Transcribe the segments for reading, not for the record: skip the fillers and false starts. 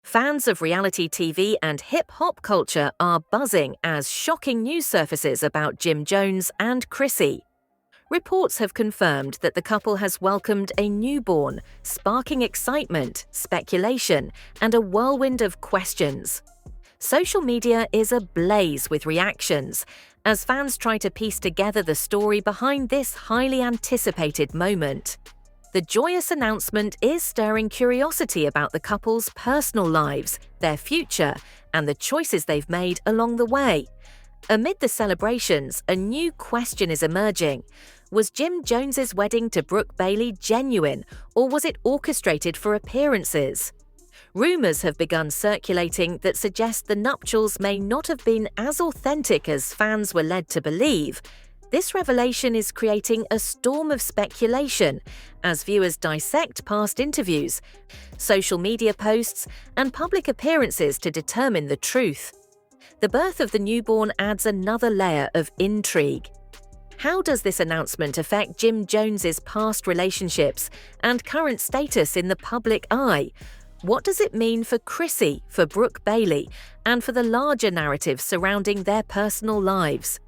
Fans of reality TV and hip-hop culture are buzzing as shocking news surfaces about Jim Jones and Chrissy. Reports have confirmed that the couple has welcomed a newborn, sparking excitement, speculation, and a whirlwind of questions. Social media is ablaze with reactions as fans try to piece together the story behind this highly anticipated moment. The joyous announcement is stirring curiosity about the couple's personal lives, their future, and the choices they've made along the way. Amid the celebrations, a new question is emerging. Was Jim Jones's wedding to Brooke Bailey genuine, or was it orchestrated for appearances? Rumors have begun circulating that suggest the nuptials may not have been as authentic as fans were led to believe. This revelation is creating a storm of speculation as viewers dissect past interviews, social media posts, and public appearances to determine the truth. The birth of the newborn adds another layer of intrigue. How does this announcement affect Jim Jones's past relationships and current status in the public eye? What does it mean for Chrissy, for Brooke Bailey, and for the larger narrative surrounding their personal lives?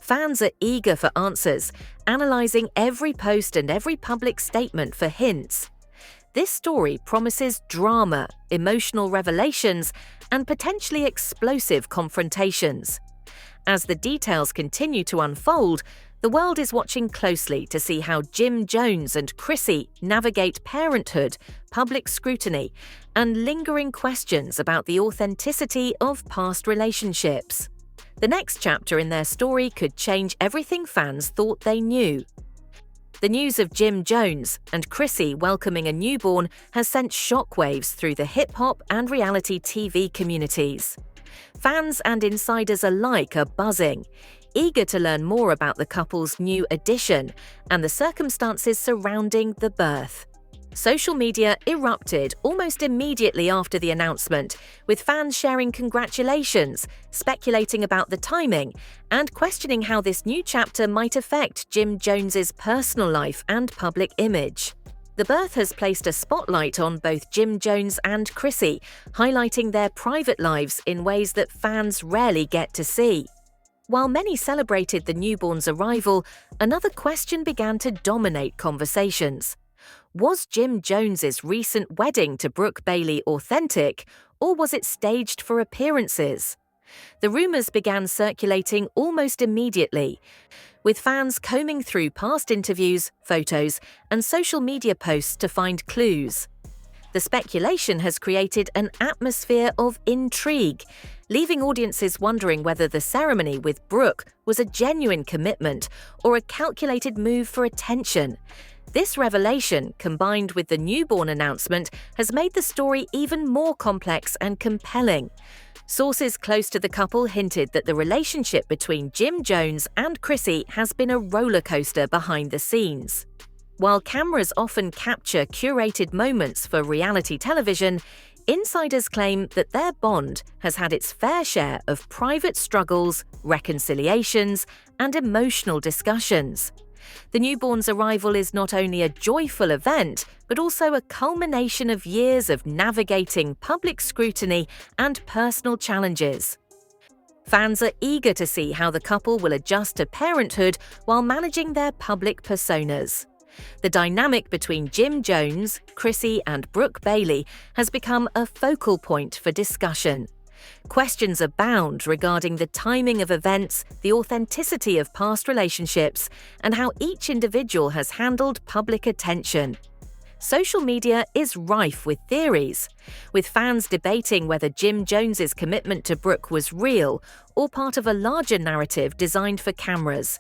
Fans are eager for answers, analysing every post and every public statement for hints. This story promises drama, emotional revelations, and potentially explosive confrontations. As the details continue to unfold, the world is watching closely to see how Jim Jones and Chrissy navigate parenthood, public scrutiny, and lingering questions about the authenticity of past relationships. The next chapter in their story could change everything fans thought they knew. The news of Jim Jones and Chrissy welcoming a newborn has sent shockwaves through the hip-hop and reality TV communities. Fans and insiders alike are buzzing, eager to learn more about the couple's new addition and the circumstances surrounding the birth. Social media erupted almost immediately after the announcement, with fans sharing congratulations, speculating about the timing, and questioning how this new chapter might affect Jim Jones's personal life and public image. The birth has placed a spotlight on both Jim Jones and Chrissy, highlighting their private lives in ways that fans rarely get to see. While many celebrated the newborn's arrival, another question began to dominate conversations. Was Jim Jones's recent wedding to Brooke Bailey authentic, or was it staged for appearances? The rumors began circulating almost immediately, with fans combing through past interviews, photos, and social media posts to find clues. The speculation has created an atmosphere of intrigue, leaving audiences wondering whether the ceremony with Brooke was a genuine commitment or a calculated move for attention. This revelation, combined with the newborn announcement, has made the story even more complex and compelling. Sources close to the couple hinted that the relationship between Jim Jones and Chrissy has been a rollercoaster behind the scenes. While cameras often capture curated moments for reality television, insiders claim that their bond has had its fair share of private struggles, reconciliations, and emotional discussions. The newborn's arrival is not only a joyful event, but also a culmination of years of navigating public scrutiny and personal challenges. Fans are eager to see how the couple will adjust to parenthood while managing their public personas. The dynamic between Jim Jones, Chrissy, and Brooke Bailey has become a focal point for discussion. Questions abound regarding the timing of events, the authenticity of past relationships, and how each individual has handled public attention. Social media is rife with theories, with fans debating whether Jim Jones's commitment to Brooke was real or part of a larger narrative designed for cameras.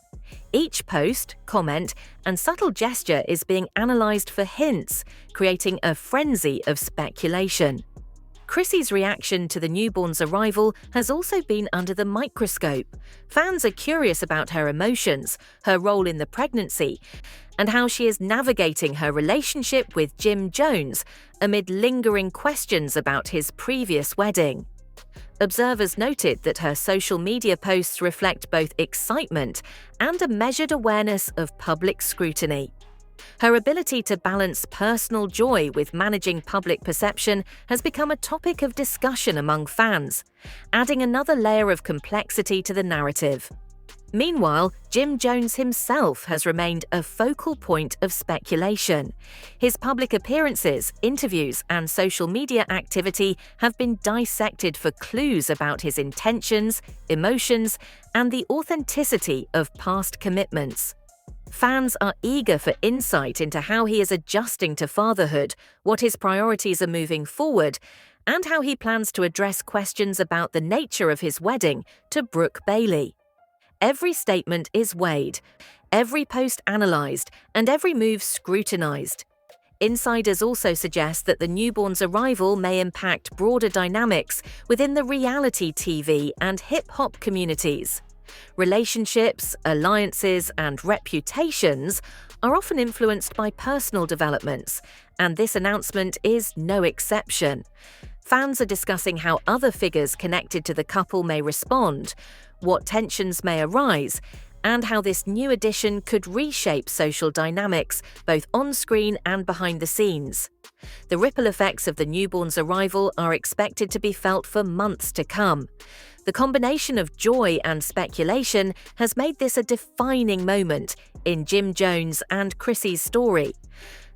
Each post, comment, and subtle gesture is being analysed for hints, creating a frenzy of speculation. Chrissy's reaction to the newborn's arrival has also been under the microscope. Fans are curious about her emotions, her role in the pregnancy, and how she is navigating her relationship with Jim Jones amid lingering questions about his previous wedding. Observers noted that her social media posts reflect both excitement and a measured awareness of public scrutiny. Her ability to balance personal joy with managing public perception has become a topic of discussion among fans, adding another layer of complexity to the narrative. Meanwhile, Jim Jones himself has remained a focal point of speculation. His public appearances, interviews, and social media activity have been dissected for clues about his intentions, emotions, and the authenticity of past commitments. Fans are eager for insight into how he is adjusting to fatherhood, what his priorities are moving forward, and how he plans to address questions about the nature of his wedding to Brooke Bailey. Every statement is weighed, every post analysed, and every move scrutinised. Insiders also suggest that the newborn's arrival may impact broader dynamics within the reality TV and hip-hop communities. Relationships, alliances, and reputations are often influenced by personal developments, and this announcement is no exception. Fans are discussing how other figures connected to the couple may respond, what tensions may arise, and how this new addition could reshape social dynamics both on-screen and behind the scenes. The ripple effects of the newborn's arrival are expected to be felt for months to come. The combination of joy and speculation has made this a defining moment in Jim Jones and Chrissy's story.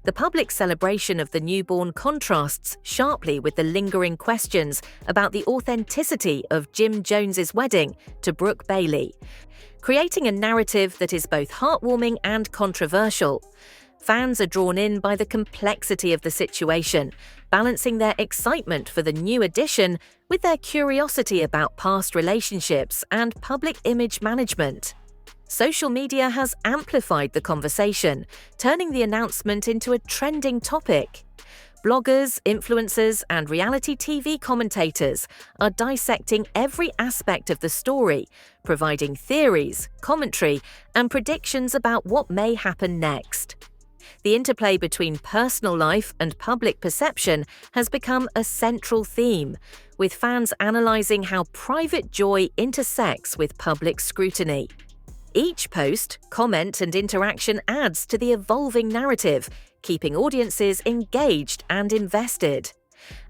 The public celebration of the newborn contrasts sharply with the lingering questions about the authenticity of Jim Jones's wedding to Brooke Bailey, creating a narrative that is both heartwarming and controversial. Fans are drawn in by the complexity of the situation, balancing their excitement for the new addition with their curiosity about past relationships and public image management. Social media has amplified the conversation, turning the announcement into a trending topic. Bloggers, influencers, and reality TV commentators are dissecting every aspect of the story, providing theories, commentary, and predictions about what may happen next. The interplay between personal life and public perception has become a central theme, with fans analysing how private joy intersects with public scrutiny. Each post, comment, and interaction adds to the evolving narrative, keeping audiences engaged and invested.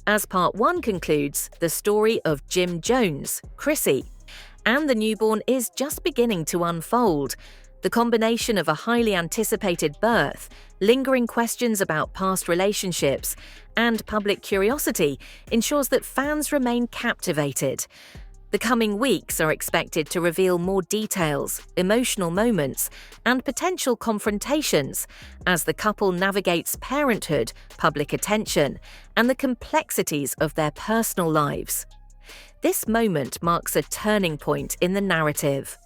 As Part 1 concludes, the story of Jim Jones, Chrissy, and the newborn is just beginning to unfold. The combination of a highly anticipated birth, lingering questions about past relationships, and public curiosity ensures that fans remain captivated. The coming weeks are expected to reveal more details, emotional moments, and potential confrontations as the couple navigates parenthood, public attention, and the complexities of their personal lives. This moment marks a turning point in the narrative.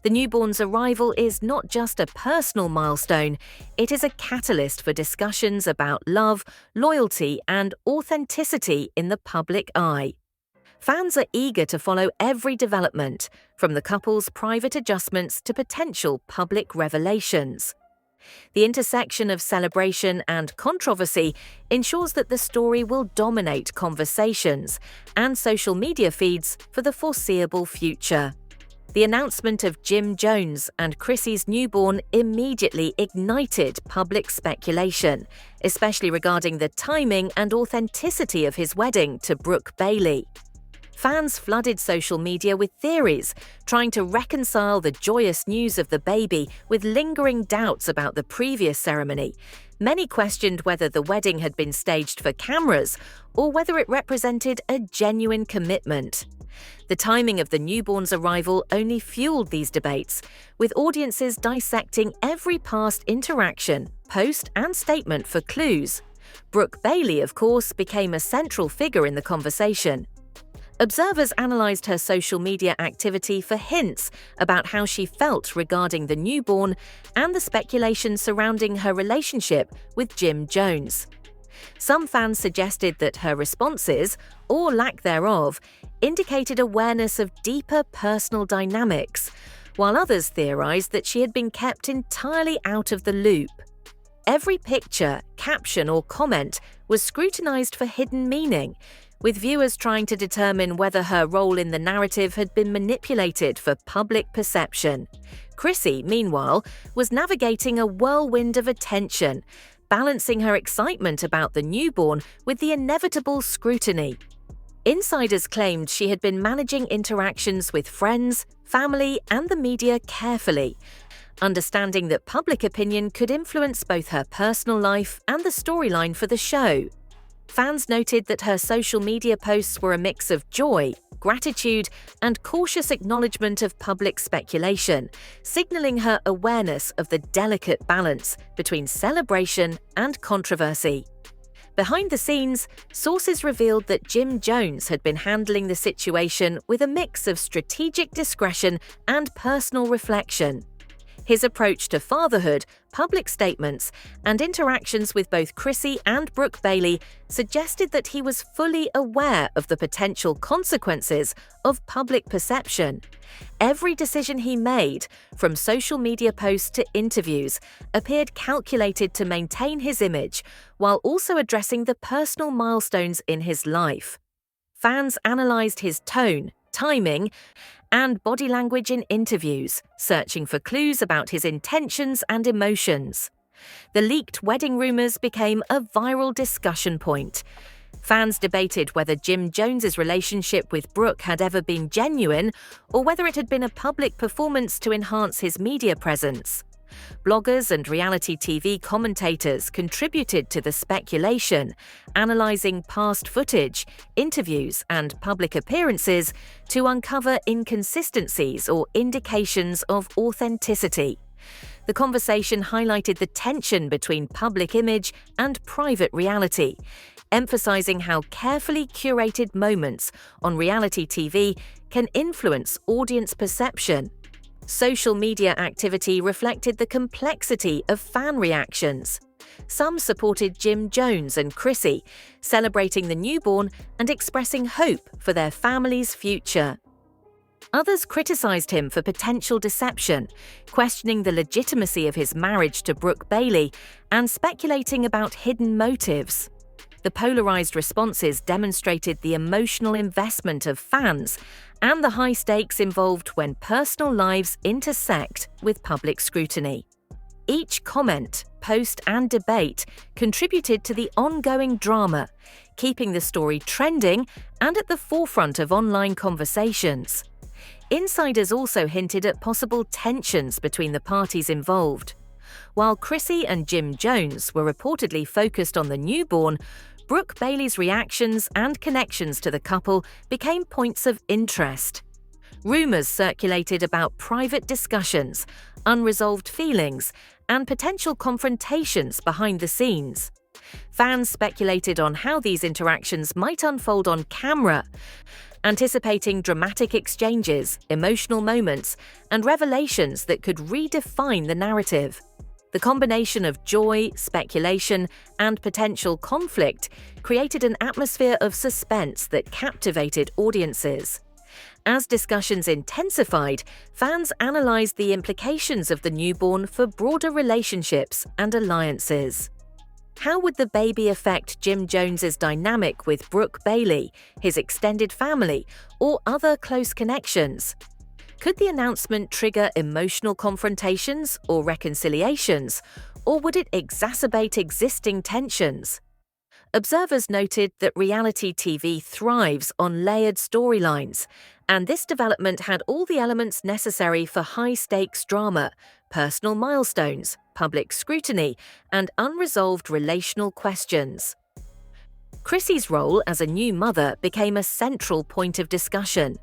The newborn's arrival is not just a personal milestone, it is a catalyst for discussions about love, loyalty, and authenticity in the public eye. Fans are eager to follow every development, from the couple's private adjustments to potential public revelations. The intersection of celebration and controversy ensures that the story will dominate conversations and social media feeds for the foreseeable future. The announcement of Jim Jones and Chrissy's newborn immediately ignited public speculation, especially regarding the timing and authenticity of his wedding to Brooke Bailey. Fans flooded social media with theories, trying to reconcile the joyous news of the baby with lingering doubts about the previous ceremony. Many questioned whether the wedding had been staged for cameras or whether it represented a genuine commitment. The timing of the newborn's arrival only fueled these debates, with audiences dissecting every past interaction, post, and statement for clues. Brooke Bailey, of course, became a central figure in the conversation. Observers analysed her social media activity for hints about how she felt regarding the newborn and the speculation surrounding her relationship with Jim Jones. Some fans suggested that her responses, or lack thereof, indicated awareness of deeper personal dynamics, while others theorised that she had been kept entirely out of the loop. Every picture, caption, or comment was scrutinised for hidden meaning, with viewers trying to determine whether her role in the narrative had been manipulated for public perception. Chrissy, meanwhile, was navigating a whirlwind of attention, balancing her excitement about the newborn with the inevitable scrutiny. Insiders claimed she had been managing interactions with friends, family, and the media carefully, understanding that public opinion could influence both her personal life and the storyline for the show. Fans noted that her social media posts were a mix of joy, gratitude, and cautious acknowledgement of public speculation, signaling her awareness of the delicate balance between celebration and controversy. Behind the scenes, sources revealed that Jim Jones had been handling the situation with a mix of strategic discretion and personal reflection. His approach to fatherhood, public statements, and interactions with both Chrissy and Brooke Bailey suggested that he was fully aware of the potential consequences of public perception. Every decision he made, from social media posts to interviews, appeared calculated to maintain his image, while also addressing the personal milestones in his life. Fans analysed his tone, timing, and body language in interviews, searching for clues about his intentions and emotions. The leaked wedding rumours became a viral discussion point. Fans debated whether Jim Jones's relationship with Brooke had ever been genuine or whether it had been a public performance to enhance his media presence. Bloggers and reality TV commentators contributed to the speculation, analysing past footage, interviews, and public appearances to uncover inconsistencies or indications of authenticity. The conversation highlighted the tension between public image and private reality, emphasising how carefully curated moments on reality TV can influence audience perception. Social media activity reflected the complexity of fan reactions. Some supported Jim Jones and Chrissy, celebrating the newborn and expressing hope for their family's future. Others criticised him for potential deception, questioning the legitimacy of his marriage to Brooke Bailey and speculating about hidden motives. The polarised responses demonstrated the emotional investment of fans and the high stakes involved when personal lives intersect with public scrutiny. Each comment, post, and debate contributed to the ongoing drama, keeping the story trending and at the forefront of online conversations. Insiders also hinted at possible tensions between the parties involved. While Chrissy and Jim Jones were reportedly focused on the newborn, Brooke Bailey's reactions and connections to the couple became points of interest. Rumours circulated about private discussions, unresolved feelings, and potential confrontations behind the scenes. Fans speculated on how these interactions might unfold on camera, anticipating dramatic exchanges, emotional moments, and revelations that could redefine the narrative. The combination of joy, speculation, and potential conflict created an atmosphere of suspense that captivated audiences. As discussions intensified, fans analysed the implications of the newborn for broader relationships and alliances. How would the baby affect Jim Jones's dynamic with Brooke Bailey, his extended family, or other close connections? Could the announcement trigger emotional confrontations or reconciliations, or would it exacerbate existing tensions? Observers noted that reality TV thrives on layered storylines, and this development had all the elements necessary for high-stakes drama, personal milestones, public scrutiny, and unresolved relational questions. Chrissy's role as a new mother became a central point of discussion.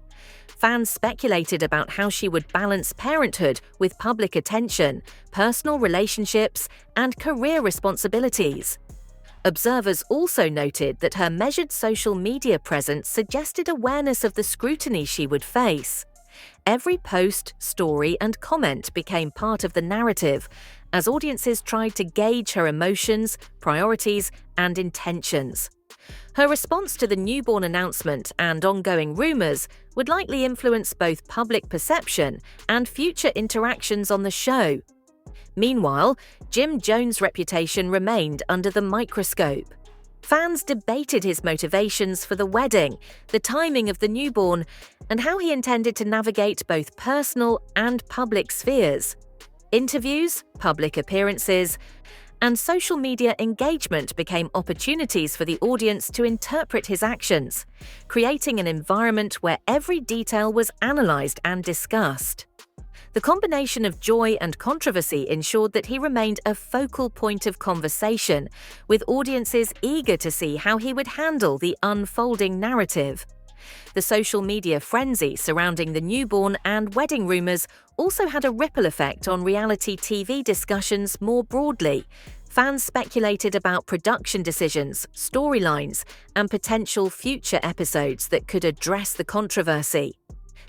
Fans speculated about how she would balance parenthood with public attention, personal relationships, and career responsibilities. Observers also noted that her measured social media presence suggested awareness of the scrutiny she would face. Every post, story, and comment became part of the narrative, as audiences tried to gauge her emotions, priorities, and intentions. Her response to the newborn announcement and ongoing rumours would likely influence both public perception and future interactions on the show. Meanwhile, Jim Jones' reputation remained under the microscope. Fans debated his motivations for the wedding, the timing of the newborn, and how he intended to navigate both personal and public spheres. Interviews, public appearances, and social media engagement became opportunities for the audience to interpret his actions, creating an environment where every detail was analysed and discussed. The combination of joy and controversy ensured that he remained a focal point of conversation, with audiences eager to see how he would handle the unfolding narrative. The social media frenzy surrounding the newborn and wedding rumours also had a ripple effect on reality TV discussions more broadly. Fans speculated about production decisions, storylines, and potential future episodes that could address the controversy.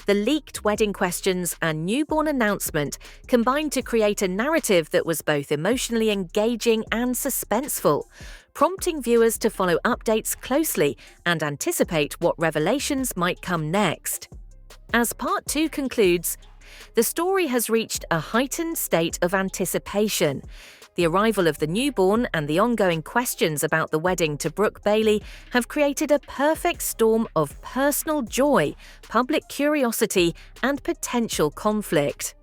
The leaked wedding questions and newborn announcement combined to create a narrative that was both emotionally engaging and suspenseful, prompting viewers to follow updates closely and anticipate what revelations might come next. As Part 2 concludes, the story has reached a heightened state of anticipation. The arrival of the newborn and the ongoing questions about the wedding to Brooke Bailey have created a perfect storm of personal joy, public curiosity, and potential conflict.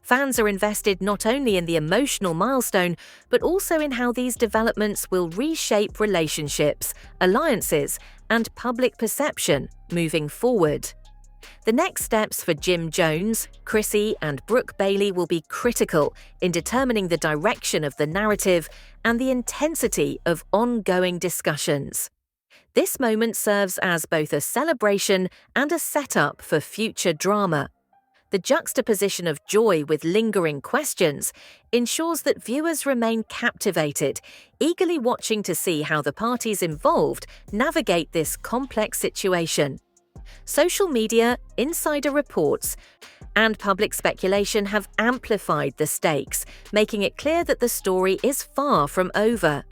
Fans are invested not only in the emotional milestone, but also in how these developments will reshape relationships, alliances, and public perception moving forward. The next steps for Jim Jones, Chrissy, and Brooke Bailey will be critical in determining the direction of the narrative and the intensity of ongoing discussions. This moment serves as both a celebration and a setup for future drama. The juxtaposition of joy with lingering questions ensures that viewers remain captivated, eagerly watching to see how the parties involved navigate this complex situation. Social media, insider reports, and public speculation have amplified the stakes, making it clear that the story is far from over.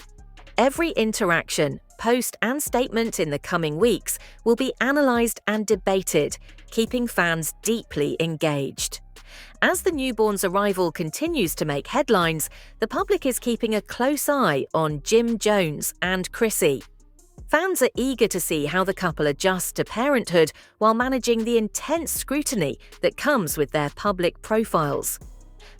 Every interaction, post, and statement in the coming weeks will be analysed and debated, keeping fans deeply engaged. As the newborn's arrival continues to make headlines, the public is keeping a close eye on Jim Jones and Chrissy. Fans are eager to see how the couple adjust to parenthood while managing the intense scrutiny that comes with their public profiles.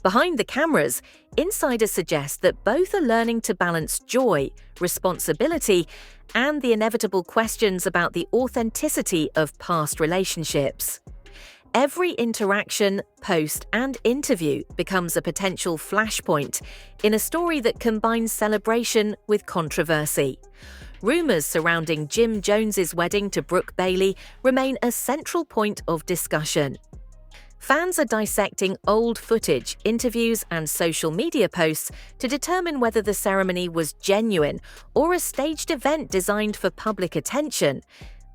Behind the cameras, insiders suggest that both are learning to balance joy, responsibility, and the inevitable questions about the authenticity of past relationships. Every interaction, post, and interview becomes a potential flashpoint in a story that combines celebration with controversy. Rumours surrounding Jim Jones's wedding to Brooke Bailey remain a central point of discussion. Fans are dissecting old footage, interviews, and social media posts to determine whether the ceremony was genuine or a staged event designed for public attention.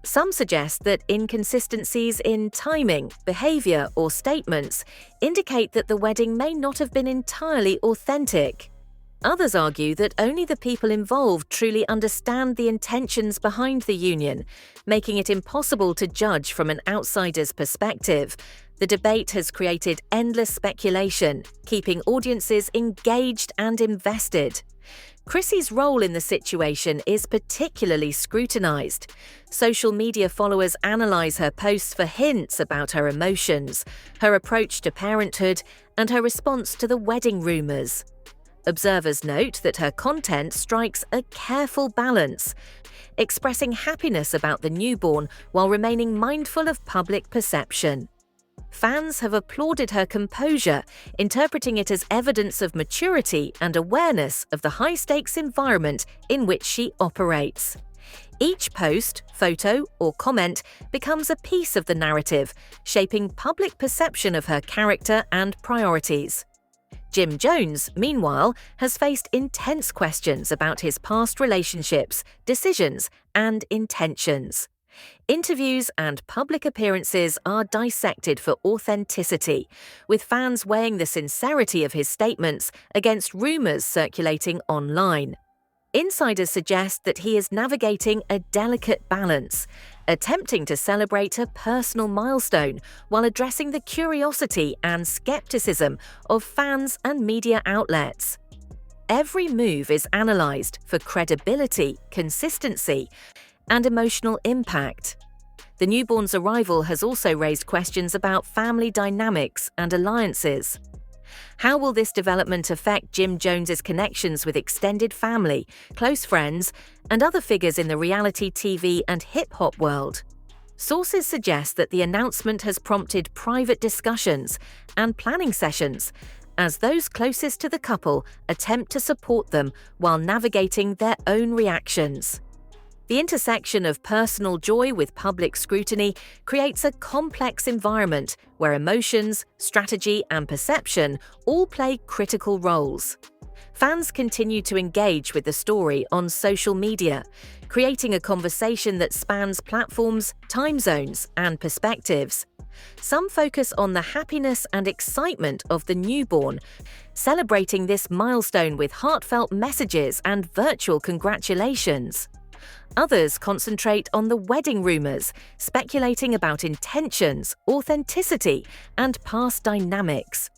Some suggest that inconsistencies in timing, behaviour, or statements indicate that the wedding may not have been entirely authentic. Others argue that only the people involved truly understand the intentions behind the union, making it impossible to judge from an outsider's perspective. The debate has created endless speculation, keeping audiences engaged and invested. Chrissy's role in the situation is particularly scrutinised. Social media followers analyse her posts for hints about her emotions, her approach to parenthood, and her response to the wedding rumours. Observers note that her content strikes a careful balance, expressing happiness about the newborn while remaining mindful of public perception. Fans have applauded her composure, interpreting it as evidence of maturity and awareness of the high-stakes environment in which she operates. Each post, photo, or comment becomes a piece of the narrative, shaping public perception of her character and priorities. Jim Jones, meanwhile, has faced intense questions about his past relationships, decisions, and intentions. Interviews and public appearances are dissected for authenticity, with fans weighing the sincerity of his statements against rumours circulating online. Insiders suggest that he is navigating a delicate balance, attempting to celebrate a personal milestone while addressing the curiosity and skepticism of fans and media outlets. every move is analysed for credibility, consistency, and emotional impact. The newborn's arrival has also raised questions about family dynamics and alliances. How will this development affect Jim Jones's connections with extended family, close friends, and other figures in the reality TV and hip-hop world? Sources suggest that the announcement has prompted private discussions and planning sessions as those closest to the couple attempt to support them while navigating their own reactions. The intersection of personal joy with public scrutiny creates a complex environment where emotions, strategy, and perception all play critical roles. Fans continue to engage with the story on social media, creating a conversation that spans platforms, time zones, and perspectives. Some focus on the happiness and excitement of the newborn, celebrating this milestone with heartfelt messages and virtual congratulations. Others concentrate on the wedding rumors, speculating about intentions, authenticity, and past dynamics.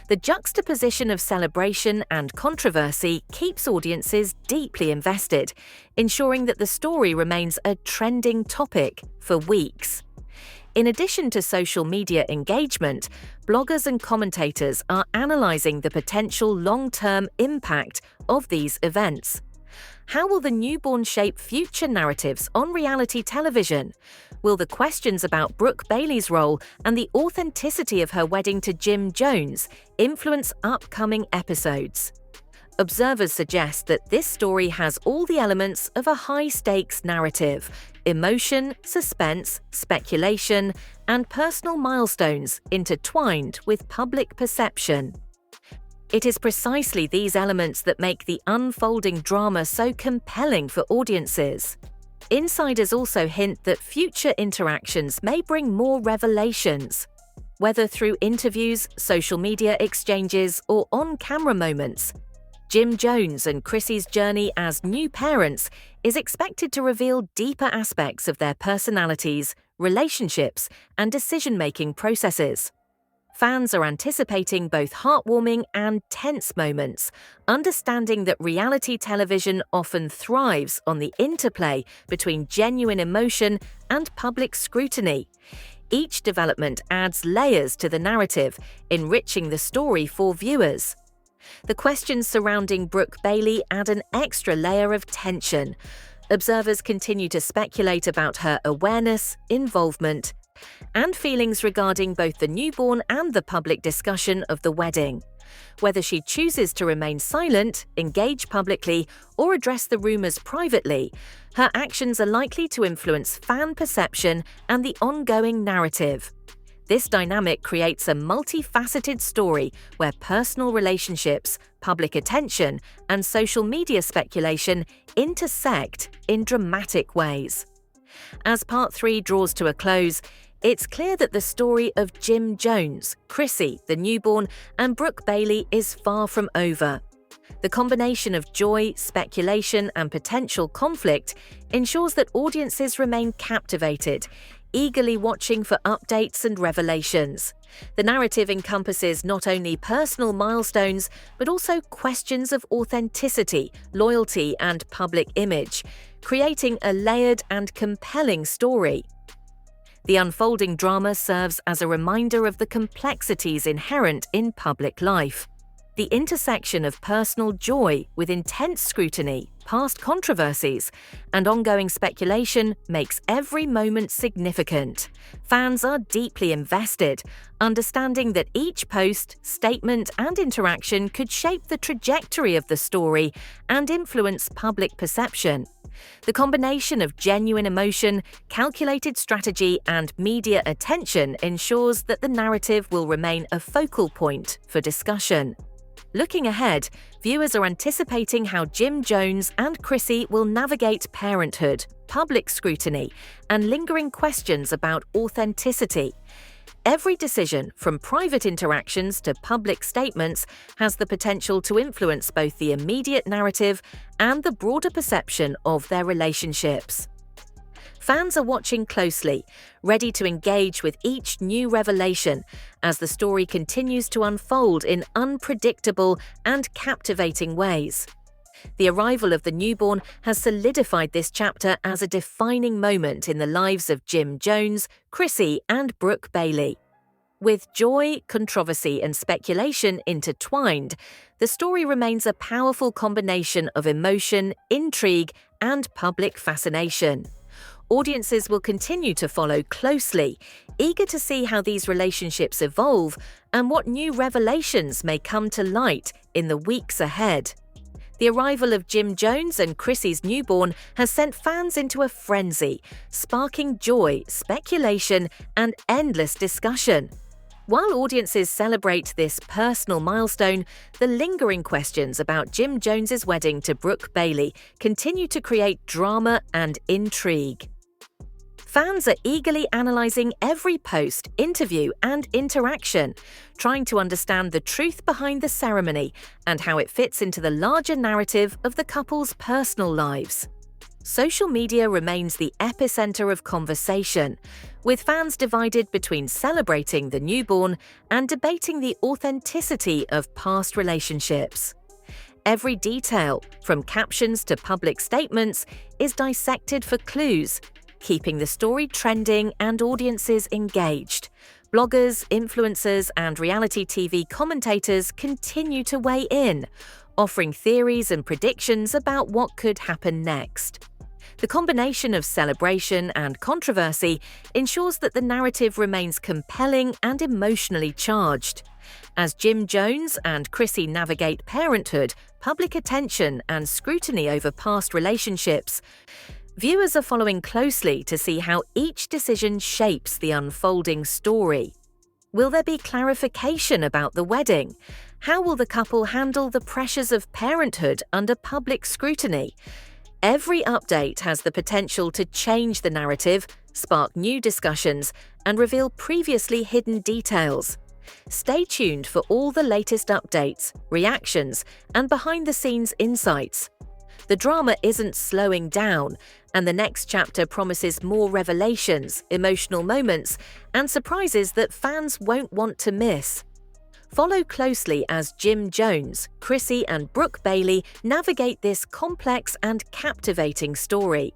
The juxtaposition of celebration and controversy keeps audiences deeply invested, ensuring that the story remains a trending topic for weeks. In addition to social media engagement, bloggers and commentators are analysing the potential long-term impact of these events. How will the newborn shape future narratives on reality television? Will the questions about Brooke Bailey's role and the authenticity of her wedding to Jim Jones influence upcoming episodes? Observers suggest that this story has all the elements of a high-stakes narrative: emotion, suspense, speculation, and personal milestones intertwined with public perception. It is precisely these elements that make the unfolding drama so compelling for audiences. Insiders also hint that future interactions may bring more revelations. Whether through interviews, social media exchanges, or on-camera moments, Jim Jones and Chrissy's journey as new parents is expected to reveal deeper aspects of their personalities, relationships, and decision-making processes. Fans are anticipating both heartwarming and tense moments, understanding that reality television often thrives on the interplay between genuine emotion and public scrutiny. Each development adds layers to the narrative, enriching the story for viewers. The questions surrounding Brooke Bailey add an extra layer of tension. Observers continue to speculate about her awareness, involvement, and feelings regarding both the newborn and the public discussion of the wedding. Whether she chooses to remain silent, engage publicly, or address the rumors privately, her actions are likely to influence fan perception and the ongoing narrative. This dynamic creates a multifaceted story where personal relationships, public attention, and social media speculation intersect in dramatic ways. As Part 3 draws to a close, it's clear that the story of Jim Jones, Chrissy, the newborn, and Brooke Bailey is far from over. The combination of joy, speculation, and potential conflict ensures that audiences remain captivated, eagerly watching for updates and revelations. The narrative encompasses not only personal milestones, but also questions of authenticity, loyalty, and public image, creating a layered and compelling story. The unfolding drama serves as a reminder of the complexities inherent in public life. The intersection of personal joy with intense scrutiny, past controversies, and ongoing speculation makes every moment significant. Fans are deeply invested, understanding that each post, statement, and interaction could shape the trajectory of the story and influence public perception. The combination of genuine emotion, calculated strategy, and media attention ensures that the narrative will remain a focal point for discussion. Looking ahead, viewers are anticipating how Jim Jones and Chrissy will navigate parenthood, public scrutiny, and lingering questions about authenticity. Every decision, from private interactions to public statements, has the potential to influence both the immediate narrative and the broader perception of their relationships. Fans are watching closely, ready to engage with each new revelation as the story continues to unfold in unpredictable and captivating ways. The arrival of the newborn has solidified this chapter as a defining moment in the lives of Jim Jones, Chrissy, and Brooke Bailey. With joy, controversy, and speculation intertwined, the story remains a powerful combination of emotion, intrigue, and public fascination. Audiences will continue to follow closely, eager to see how these relationships evolve and what new revelations may come to light in the weeks ahead. The arrival of Jim Jones and Chrissy's newborn has sent fans into a frenzy, sparking joy, speculation, and endless discussion. While audiences celebrate this personal milestone, the lingering questions about Jim Jones's wedding to Brooke Bailey continue to create drama and intrigue. Fans are eagerly analysing every post, interview, and interaction, trying to understand the truth behind the ceremony and how it fits into the larger narrative of the couple's personal lives. Social media remains the epicenter of conversation, with fans divided between celebrating the newborn and debating the authenticity of past relationships. Every detail, from captions to public statements, is dissected for clues, keeping the story trending and audiences engaged. Bloggers, influencers, and reality TV commentators continue to weigh in, offering theories and predictions about what could happen next. The combination of celebration and controversy ensures that the narrative remains compelling and emotionally charged. As Jim Jones and Chrissy navigate parenthood, public attention, and scrutiny over past relationships, viewers are following closely to see how each decision shapes the unfolding story. Will there be clarification about the wedding? How will the couple handle the pressures of parenthood under public scrutiny? Every update has the potential to change the narrative, spark new discussions, and reveal previously hidden details. Stay tuned for all the latest updates, reactions, and behind-the-scenes insights. The drama isn't slowing down, and the next chapter promises more revelations, emotional moments, and surprises that fans won't want to miss. Follow closely as Jim Jones, Chrissy, and Brooke Bailey navigate this complex and captivating story.